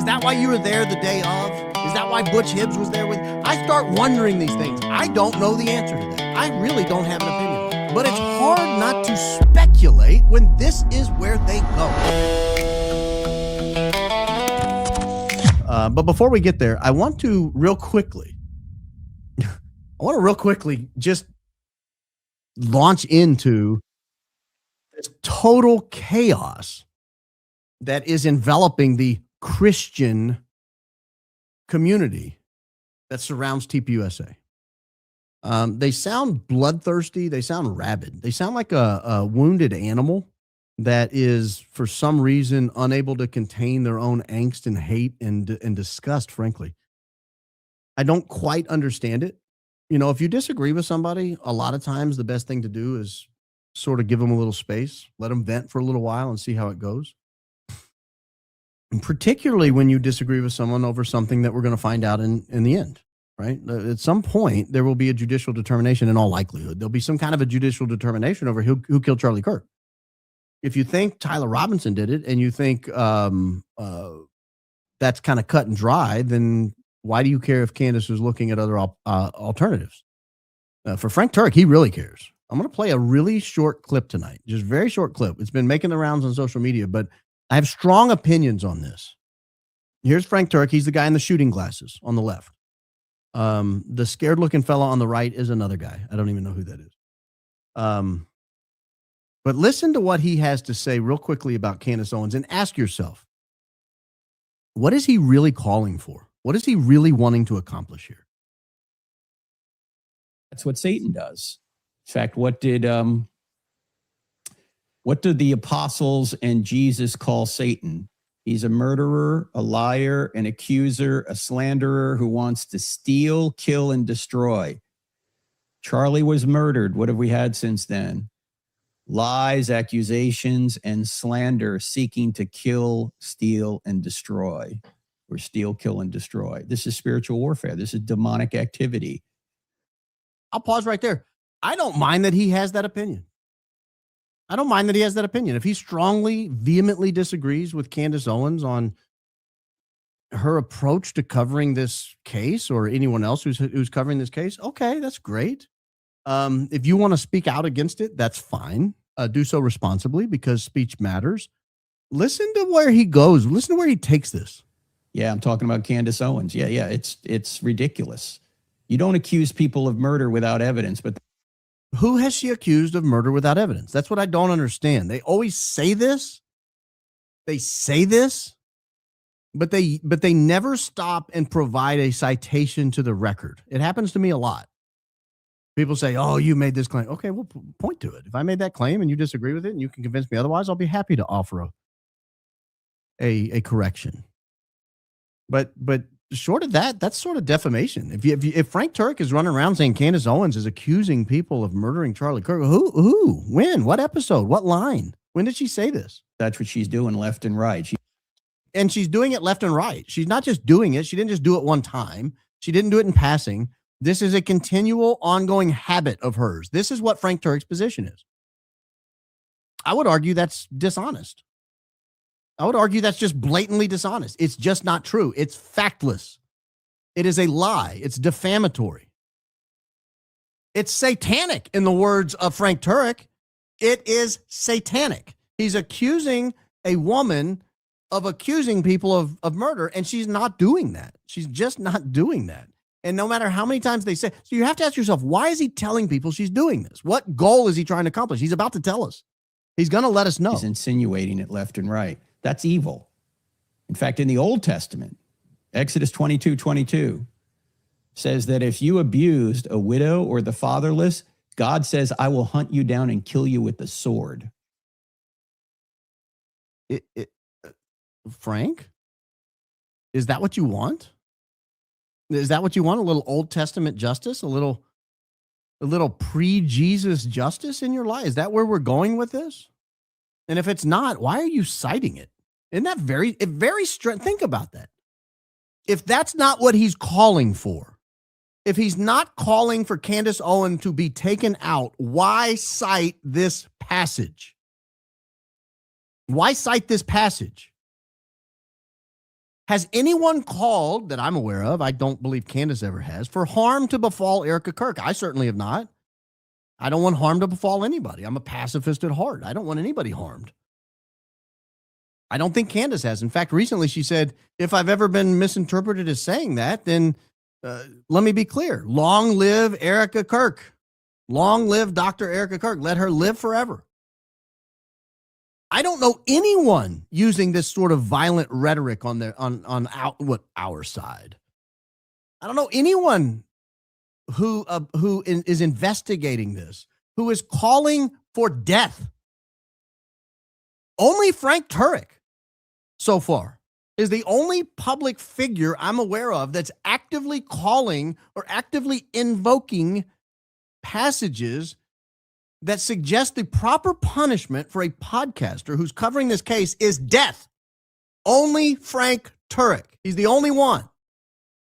that why you were there the day of? Is that why Butch Hibbs was there with? I start wondering these things. I don't know the answer to that. I really don't have an opinion. But it's hard not to speculate when this is where they go. But before we get there, I want to real quickly just launch into this total chaos that is enveloping the Christian community that surrounds TPUSA. They sound bloodthirsty. They sound rabid. They sound like a wounded animal that is, for some reason, unable to contain their own angst and hate and disgust, frankly. I don't quite understand it. You know, if you disagree with somebody, a lot of times the best thing to do is sort of give them a little space, let them vent for a little while and see how it goes. And particularly when you disagree with someone over something that we're going to find out in the end, right? At some point, there will be a judicial determination in all likelihood. There'll be some kind of a judicial determination over who killed Charlie Kirk. If you think Tyler Robinson did it and you think that's kind of cut and dry, then why do you care if Candace is looking at other alternatives? For Frank Turek, he really cares. I'm going to play a really short clip tonight, just very short clip. It's been making the rounds on social media, but I have strong opinions on this. Here's Frank Turek. He's the guy in the shooting glasses on the left. The scared looking fella on the right is another guy. I don't even know who that is. But listen to what he has to say real quickly about Candace Owens and ask yourself, what is he really calling for? What is he really wanting to accomplish here? That's what Satan does. In fact, what did the apostles and Jesus call Satan? He's a murderer, a liar, an accuser, a slanderer who wants to steal, kill, and destroy. Charlie was murdered. What have we had since then? Lies, accusations, and slander seeking to kill, steal, and destroy. Or steal, kill, and destroy. This is spiritual warfare. This is demonic activity. I'll pause right there. I don't mind that he has that opinion. If he strongly, vehemently disagrees with Candace Owens on her approach to covering this case or anyone else who's covering this case, okay, that's great. If you want to speak out against it, that's fine. Do so responsibly because speech matters. Listen to where he goes. Listen to where he takes this. Yeah, I'm talking about Candace Owens. Yeah, it's ridiculous. You don't accuse people of murder without evidence, but who has she accused of murder without evidence? That's what I don't understand. They always say this. But they never stop and provide a citation to the record. It happens to me a lot. People say, "Oh, you made this claim." Okay, well, point to it. If I made that claim and you disagree with it and you can convince me otherwise, I'll be happy to offer a correction. But short of that, that's sort of defamation. If Frank Turek is running around saying Candace Owens is accusing people of murdering Charlie Kirk, who, when, what episode, what line? When did she say this? That's what she's doing left and right. And she's doing it left and right. She's not just doing it. She didn't just do it one time. She didn't do it in passing. This is a continual, ongoing habit of hers. This is what Frank Turek's position is. I would argue that's dishonest. I would argue that's just blatantly dishonest. It's just not true. It's factless. It is a lie. It's defamatory. It's satanic, in the words of Frank Turek. It is satanic. He's accusing a woman of accusing people of murder, and she's not doing that. She's just not doing that. And no matter how many times they say, so you have to ask yourself, why is he telling people she's doing this? What goal is he trying to accomplish? He's about to tell us. He's going to let us know. He's insinuating it left and right. That's evil. In fact, in the Old Testament, Exodus 22:22 says that if you abused a widow or the fatherless, God says, I will hunt you down and kill you with the sword. Frank, is that what you want? Is that what you want? A little Old Testament justice? A little pre-Jesus justice in your life? Is that where we're going with this? And if it's not, why are you citing it? Isn't that very think about that. If that's not what he's calling for, if he's not calling for Candace Owens to be taken out, why cite this passage? Why cite this passage? Has anyone called, that I'm aware of, I don't believe Candace ever has, for harm to befall Erika Kirk? I certainly have not. I don't want harm to befall anybody. I'm a pacifist at heart. I don't want anybody harmed. I don't think Candace has. In fact, recently she said, if I've ever been misinterpreted as saying that, then let me be clear. Long live Erika Kirk. Long live Dr. Erika Kirk. Let her live forever. I don't know anyone using this sort of violent rhetoric on our side. I don't know anyone who is investigating this, who is calling for death. Only Frank Turek, so far, is the only public figure I'm aware of that's actively calling or actively invoking passages that suggest the proper punishment for a podcaster who's covering this case is death. Only Frank Turek. He's the only one.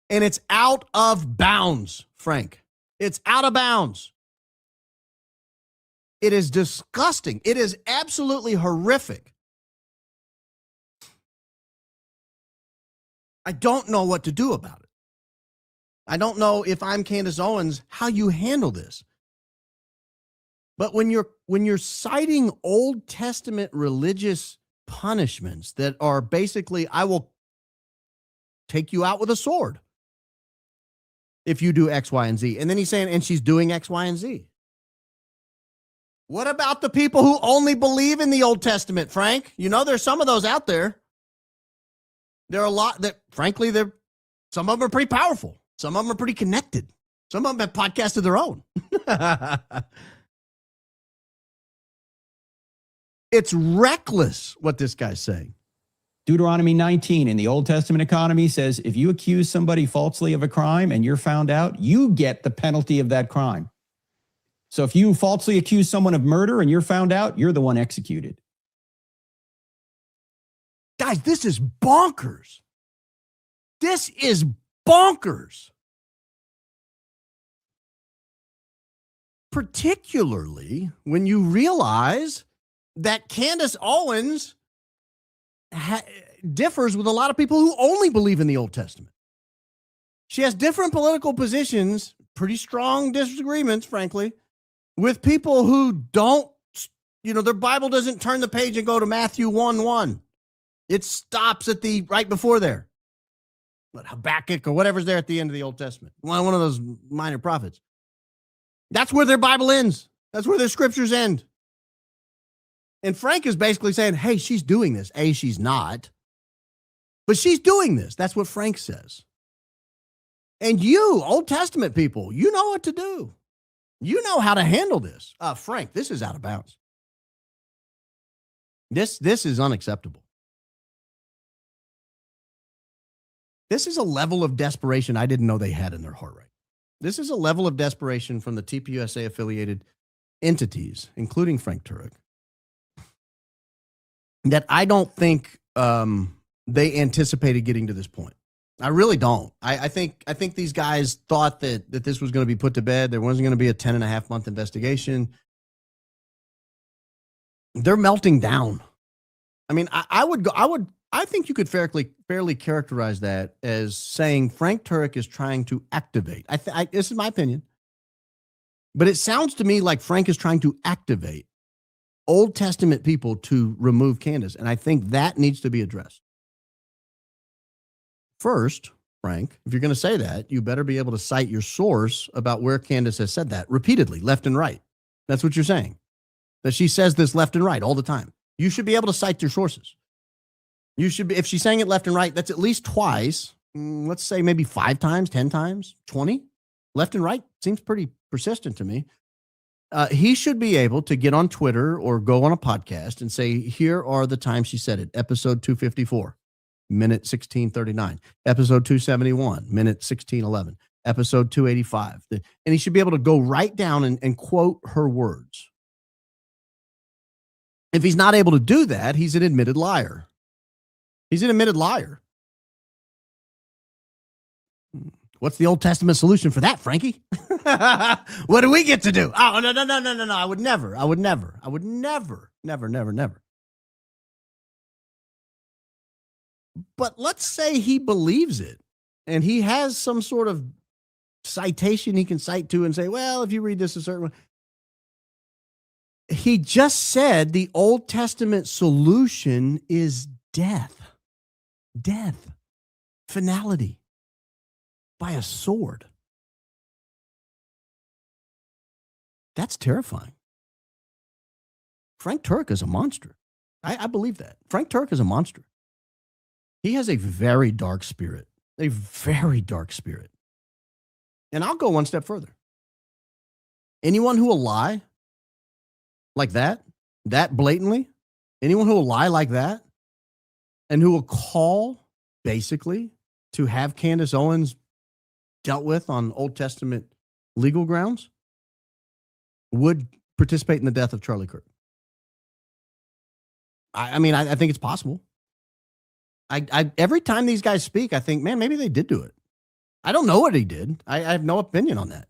And it's out of bounds, Frank. It's out of bounds. It is disgusting. It is absolutely horrific. I don't know what to do about it. I don't know, if I'm Candace Owens, how you handle this. But when you're citing Old Testament religious punishments that are basically, I will take you out with a sword if you do X, Y, and Z. And then he's saying, and she's doing X, Y, and Z. What about the people who only believe in the Old Testament, Frank? You know, there's some of those out there. There are a lot that, frankly, some of them are pretty powerful. Some of them are pretty connected. Some of them have podcasts of their own. It's reckless what this guy's saying. Deuteronomy 19 in the Old Testament economy says, if you accuse somebody falsely of a crime and you're found out, you get the penalty of that crime. So if you falsely accuse someone of murder and you're found out, you're the one executed. Guys, this is bonkers. This is bonkers. Particularly when you realize that Candace Owens differs with a lot of people who only believe in the Old Testament. She has different political positions, pretty strong disagreements, frankly, with people who don't, their Bible doesn't turn the page and go to Matthew 1:1. It stops at the right before there. Habakkuk or whatever's there at the end of the Old Testament. One of those minor prophets. That's where their Bible ends. That's where their scriptures end. And Frank is basically saying, hey, she's doing this. A, she's not. But she's doing this. That's what Frank says. And you, Old Testament people, you know what to do. You know how to handle this. Frank, this is out of bounds. This is unacceptable. This is a level of desperation I didn't know they had in their heart right. This is a level of desperation from the TPUSA affiliated entities, including Frank Turek, that I don't think they anticipated getting to this point. I really don't. I think these guys thought that this was going to be put to bed. There wasn't going to be a 10.5-month investigation. They're melting down. I mean, I think you could fairly characterize that as saying Frank Turek is trying to activate. This is my opinion, but it sounds to me like Frank is trying to activate Old Testament people to remove Candace, and I think that needs to be addressed. First, Frank, if you're going to say that, you better be able to cite your source about where Candace has said that repeatedly, left and right. That's what you're saying, that she says this left and right all the time. You should be able to cite your sources. You should be, if she's saying it left and right, that's at least twice. Let's say maybe 5 times, 10 times, 20. Left and right seems pretty persistent to me. He should be able to get on Twitter or go on a podcast and say, here are the times she said it. Episode 254, minute 1639. Episode 271, minute 1611. Episode 285. And he should be able to go right down and quote her words. If he's not able to do that, he's an admitted liar. He's an admitted liar. What's the Old Testament solution for that, Frankie? What do we get to do? Oh, no. I would never. Never. But let's say he believes it and he has some sort of citation he can cite to and say, well, if you read this a certain way. He just said the Old Testament solution is death, finality by a sword. That's terrifying. Frank Turek is a monster. I believe that. Frank Turek is a monster. He has a very dark spirit, a very dark spirit. And I'll go one step further. Anyone who will lie like that blatantly, anyone who will lie like that, and who will call basically to have Candace Owens dealt with on Old Testament legal grounds would participate in the death of Charlie Kirk. I mean, I think it's possible. I every time these guys speak, I think, man, maybe they did do it. I don't know what he did. I have no opinion on that.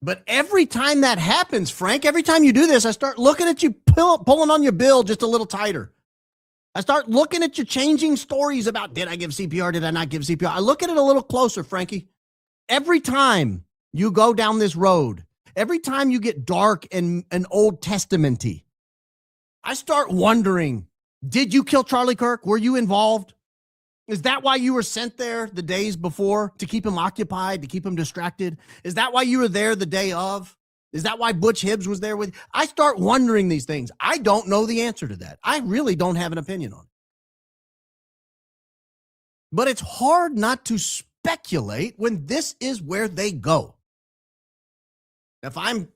But every time that happens, Frank, every time you do this, I start looking at you pulling on your bill just a little tighter. I start looking at you changing stories about, did I give CPR? Did I not give CPR? I look at it a little closer, Frankie. Every time you go down this road, every time you get dark and Old Testament-y, I start wondering, did you kill Charlie Kirk? Were you involved? Is that why you were sent there the days before, to keep him occupied, to keep him distracted? Is that why you were there the day of? Is that why Butch Hibbs was there with you? I start wondering these things. I don't know the answer to that. I really don't have an opinion on it. But it's hard not to speculate when this is where they go. If I'm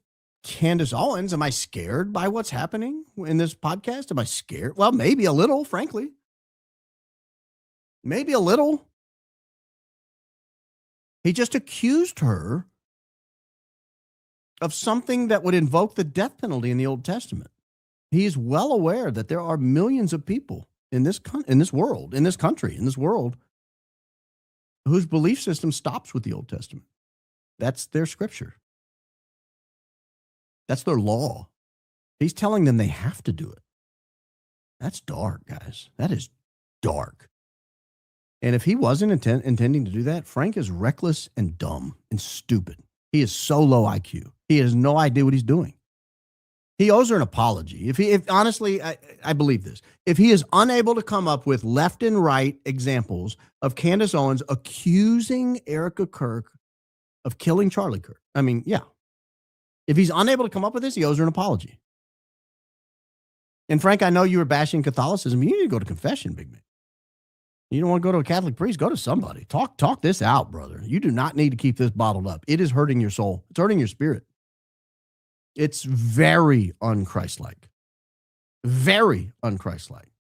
Candace Owens, am I scared by what's happening in this podcast? Am I scared? Well, maybe a little, frankly. Maybe a little. He just accused her of something that would invoke the death penalty in the Old Testament. He is well aware that there are millions of people in this world, in this country, in this world, whose belief system stops with the Old Testament. That's their scripture. That's their law. He's telling them they have to do it. That's dark, guys. That is dark. And if he wasn't intending to do that, Frank is reckless and dumb and stupid. He is so low IQ. He has no idea what he's doing. He owes her an apology. If honestly, I believe this. If he is unable to come up with left and right examples of Candace Owens accusing Erika Kirk of killing Charlie Kirk, I mean, yeah. If he's unable to come up with this, he owes her an apology. And Frank, I know you were bashing Catholicism. You need to go to confession, big man. You don't want to go to a Catholic priest? Go to somebody. Talk this out, brother. You do not need to keep this bottled up. It is hurting your soul. It's hurting your spirit. It's very unchristlike. Very unchristlike.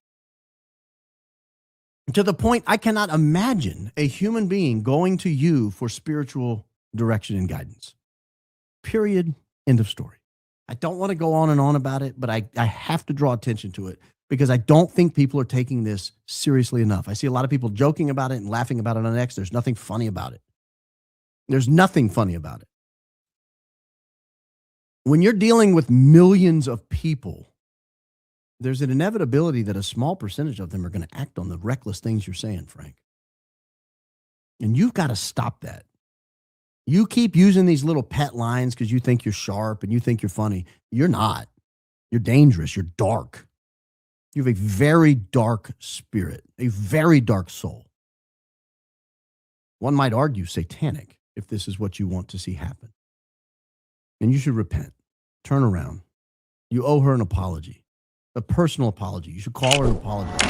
To the point I cannot imagine a human being going to you for spiritual direction and guidance. Period. End of story. I don't want to go on and on about it, but I have to draw attention to it because I don't think people are taking this seriously enough. I see a lot of people joking about it and laughing about it on X. There's nothing funny about it. There's nothing funny about it. When you're dealing with millions of people, there's an inevitability that a small percentage of them are going to act on the reckless things you're saying, Frank. And you've got to stop that. You keep using these little pet lines because you think you're sharp and you think you're funny. You're not. You're dangerous. You're dark. You have a very dark spirit, a very dark soul. One might argue satanic if this is what you want to see happen. And you should repent. Turn around. You owe her an apology, a personal apology. You should call her and apologize.